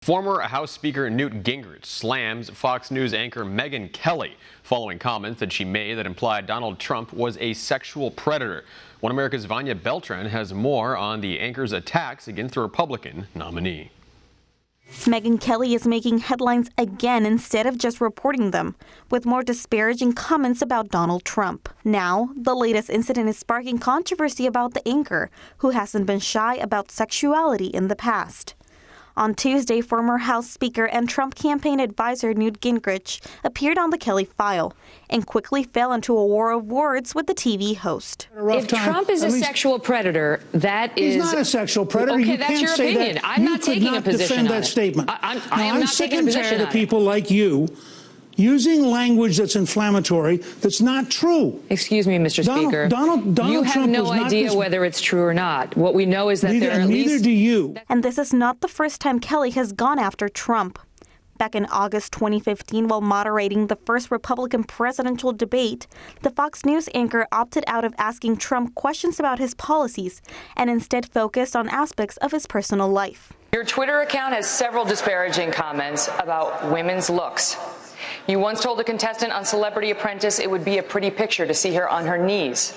Former House Speaker Newt Gingrich slams Fox News anchor Megyn Kelly following comments that she made that implied Donald Trump was a sexual predator. One America's Vanya Beltran has more on the anchor's attacks against the Republican nominee. Megyn Kelly is making headlines again instead of just reporting them, with more disparaging comments about Donald Trump. Now, the latest incident is sparking controversy about the anchor, who hasn't been shy about sexuality in the past. On Tuesday, former House Speaker and Trump campaign advisor Newt Gingrich appeared on the Kelly file and quickly fell into a war of words with the TV host. If Trump is a sexual predator, that is... He's not a sexual predator. Okay, you that's can't your say opinion. That. I'm not taking a position defend on that it. statement. I'm sick and tired of people like you using language that's inflammatory that's not true. Excuse me, Mr. Speaker. Donald you have Trump no idea whether it's true or not. What we know is that there are at least... Neither do you. And this is not the first time Kelly has gone after Trump. Back in August 2015, while moderating the first Republican presidential debate, the Fox News anchor opted out of asking Trump questions about his policies and instead focused on aspects of his personal life. Your Twitter account has several disparaging comments about women's looks. You once told a contestant on Celebrity Apprentice it would be a pretty picture to see her on her knees.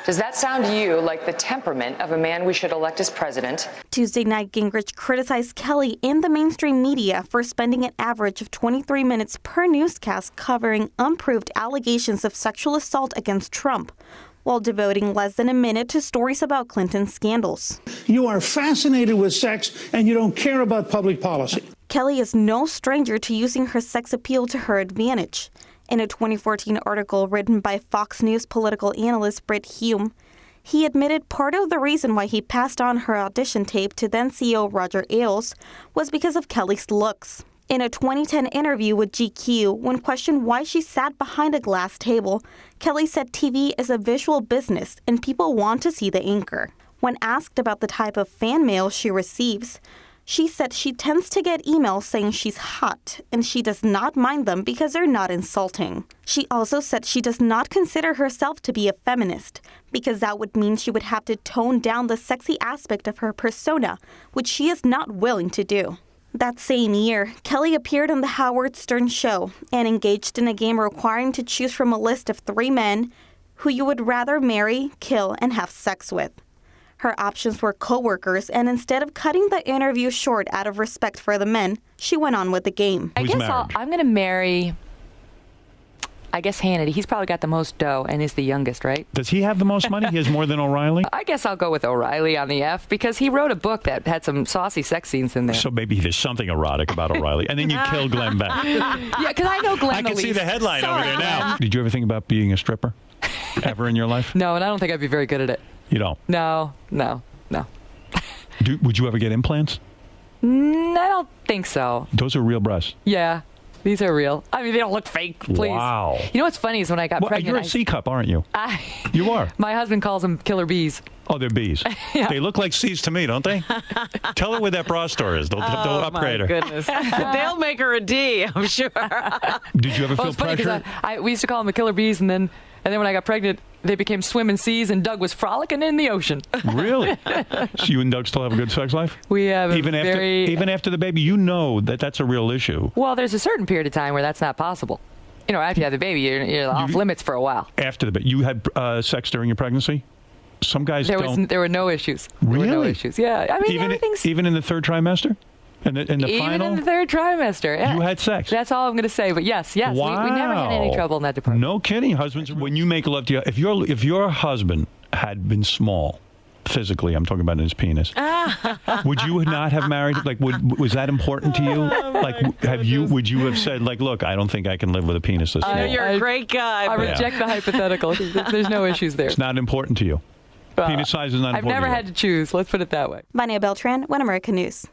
Does that sound to you like the temperament of a man we should elect as president? Tuesday night, Gingrich criticized Kelly in the mainstream media for spending an average of 23 minutes per newscast covering unproved allegations of sexual assault against Trump, while devoting less than a minute to stories about Clinton's scandals. You are fascinated with sex and you don't care about public policy. Kelly is no stranger to using her sex appeal to her advantage. In a 2014 article written by Fox News political analyst Brit Hume, he admitted part of the reason why he passed on her audition tape to then CEO Roger Ailes was because of Kelly's looks. In a 2010 interview with GQ, when questioned why she sat behind a glass table, Kelly said TV is a visual business and people want to see the anchor. When asked about the type of fan mail she receives, she said she tends to get emails saying she's hot, and she does not mind them because they're not insulting. She also said she does not consider herself to be a feminist, because that would mean she would have to tone down the sexy aspect of her persona, which she is not willing to do. That same year, Kelly appeared on The Howard Stern Show and engaged in a game requiring to choose from a list of 3 men who you would rather marry, kill, and have sex with. Her options were co-workers, and instead of cutting the interview short out of respect for the men, she went on with the game. I'm going to marry, Hannity. He's probably got the most dough and is the youngest, right? Does he have the most money? He has more than O'Reilly? I guess I'll go with O'Reilly on the F because he wrote a book that had some saucy sex scenes in there. So maybe there's something erotic about O'Reilly. And then you kill Glenn Beck. Yeah, because I know Glenn I can see the headline Sorry, over there now. Glenn. Did you ever think about being a stripper? Ever in your life? No, and I don't think I'd be very good at it. You don't? No. Would you ever get implants? I don't think so. Those are real breasts. Yeah, these are real. I mean, they don't look fake, please. Wow. You know what's funny is when I got pregnant... You're a C-cup, aren't you? You are. My husband calls them killer bees. Oh, they're bees. Yeah. They look like C's to me, don't they? Tell her where that bra store is. They'll upgrade her. Goodness. They'll make her a D, I'm sure. Did you ever feel pressure? We used to call them the killer bees, and then when I got pregnant, they became swimming seas, and Doug was frolicking in the ocean. Really? So you and Doug still have a good sex life? We have even after the baby, you know that's a real issue. Well, there's a certain period of time where that's not possible. You know, after you have the baby, you're off limits for a while. After the baby, you had sex during your pregnancy? Some guys don't. There were no issues. Really? There were no issues. Yeah, I mean, even in the third trimester. In the final? Even in the third trimester. Yeah. You had sex? That's all I'm going to say. But yes. Wow. We never had any trouble in that department. No kidding. Husbands, when you make love to if your husband had been small, physically, I'm talking about his penis, would you not have married? Like, was that important to you? Like, would you have said, like, look, I don't think I can live with a penis this small? You're a great guy. I reject the hypothetical. There's no issues there. It's not important to you. Penis size is not important. I've never had to choose. Let's put it that way. Vanya Beltran, One America News.